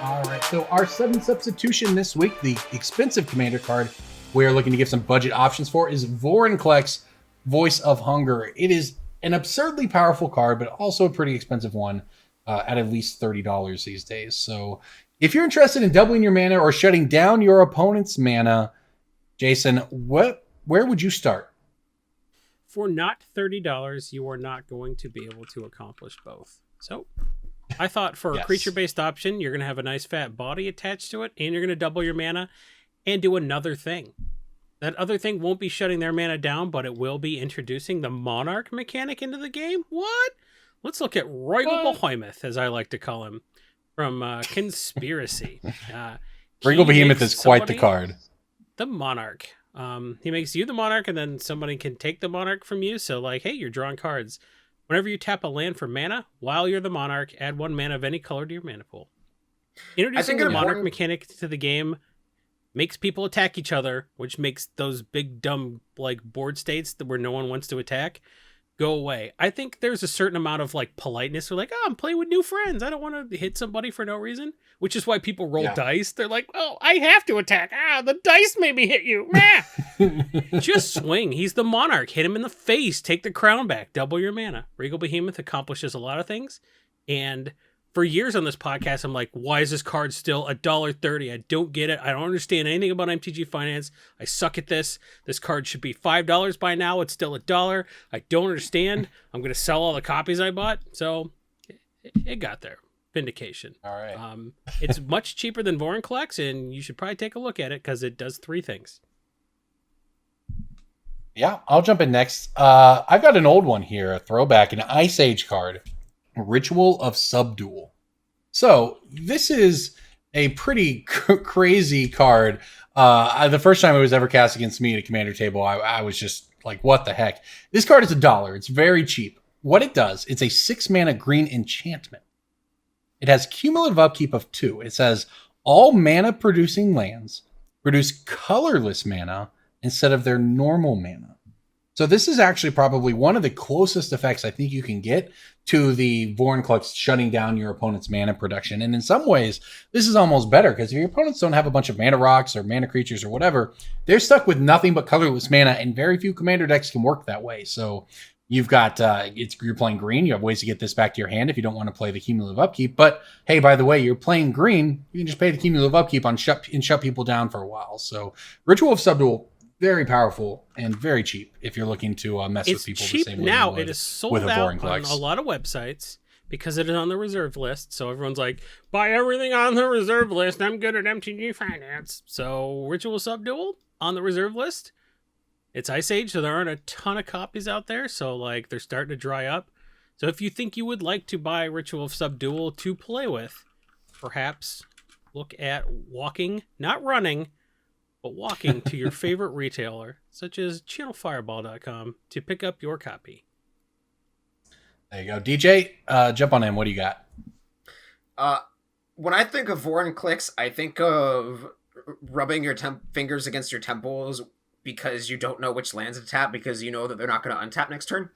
All right, so our sudden substitution this week, the expensive commander card we're looking to give some budget options for, is Vorinclex, Voice of Hunger. It is an absurdly powerful card, but also a pretty expensive one at least $30 these days. So if you're interested in doubling your mana or shutting down your opponent's mana, Jason, where would you start? For not $30, you are not going to be able to accomplish both. So I thought for a creature-based option, you're going to have a nice fat body attached to it, and you're going to double your mana and do another thing. That other thing won't be shutting their mana down, but it will be introducing the Monarch mechanic into the game. What? Let's look at Royal Behemoth, as I like to call him, from Conspiracy. Regal Behemoth is quite the card. The Monarch. He makes you the Monarch, and then somebody can take the Monarch from you. So, like, hey, you're drawing cards. Whenever you tap a land for mana, while you're the Monarch, add 1 mana of any color to your mana pool. Introducing the Monarch mechanic to the game makes people attack each other, which makes those big, dumb, like, board states where no one wants to attack go away. I think there's a certain amount of, like, politeness. We're like, oh, I'm playing with new friends. I don't want to hit somebody for no reason, which is why people roll dice. They're like, oh, I have to attack. The dice made me hit you. Just swing. He's the Monarch. Hit him in the face. Take the crown back. Double your mana. Regal Behemoth accomplishes a lot of things. And for years on this podcast, I'm like, why is this card still $1.30? I don't get it. I don't understand anything about MTG finance. I suck at this. This card should be $5 by now. It's still $1. I don't understand. I'm going to sell all the copies I bought. So it got there. Vindication. All right. It's much cheaper than Vorinclex, and you should probably take a look at it because it does 3 things. Yeah, I'll jump in next. I've got an old one here, a throwback, an Ice Age card. Ritual of Subdual. So this is a pretty crazy card. The first time it was ever cast against me at a commander table, I was just like, what the heck? This card is $1. It's very cheap. What it does, it's a 6 mana green enchantment. It has cumulative upkeep of 2. It says all mana producing lands produce colorless mana instead of their normal mana. So this is actually probably one of the closest effects I think you can get to the Vorinclex shutting down your opponent's mana production. And in some ways, this is almost better because if your opponents don't have a bunch of mana rocks or mana creatures or whatever, they're stuck with nothing but colorless mana, and very few commander decks can work that way. So you've got, you're playing green. You have ways to get this back to your hand if you don't want to play the cumulative upkeep. But hey, by the way, you're playing green. You can just pay the cumulative upkeep on shut people down for a while. So Ritual of Subdual, very powerful and very cheap if you're looking to mess with people. It's cheap the same way now. you would it is sold with a out Vorinclex. on a lot of websites because it is on the reserve list. So everyone's like, buy everything on the reserve list. I'm good at MTG finance. So Ritual Subdual on the reserve list. It's Ice Age, so there aren't a ton of copies out there. So like they're starting to dry up. So if you think you would like to buy Ritual of Subdual to play with, perhaps look at walking, not running, but walking to your favorite retailer, such as channelfireball.com, to pick up your copy. There you go. DJ, jump on in. What do you got? When I think of Vorinclex, I think of rubbing your fingers against your temples because you don't know which lands to tap because you know that they're not going to untap next turn.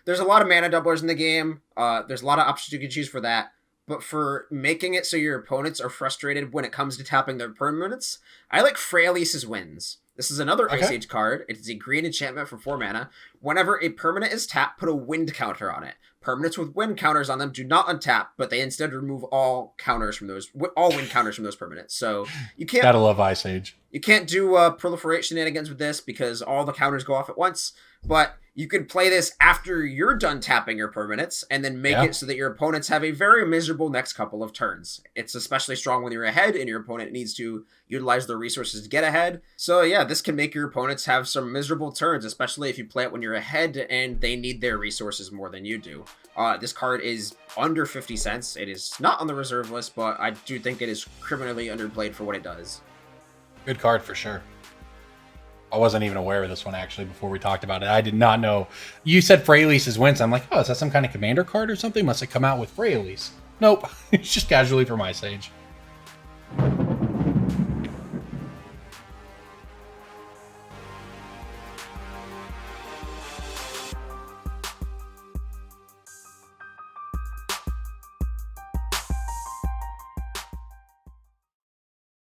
There's a lot of mana doublers in the game. There's a lot of options you can choose for that. But for making it so your opponents are frustrated when it comes to tapping their permanents, I like Freyalise's Winds. This is another Ice Age card. It is a green enchantment for 4 mana. Whenever a permanent is tapped, put a wind counter on it. Permanents with wind counters on them do not untap, but they instead remove all wind counters from those permanents. So you can't. Gotta love Ice Age. You can't do proliferate shenanigans with this because all the counters go off at once. But you can play this after you're done tapping your permanents and then make it so that your opponents have a very miserable next couple of turns. It's especially strong when you're ahead and your opponent needs to utilize their resources to get ahead. So yeah, this can make your opponents have some miserable turns, especially if you play it when you're ahead and they need their resources more than you do. This card is under 50 cents. It is not on the reserve list, but I do think it is criminally underplayed for what it does. Good card for sure. I wasn't even aware of this one actually before we talked about it. I did not know. You said Freyalise's Winds. I'm like, oh, is that some kind of commander card or something? Must have come out with Freyalise. Nope. It's just casually from Ice Age.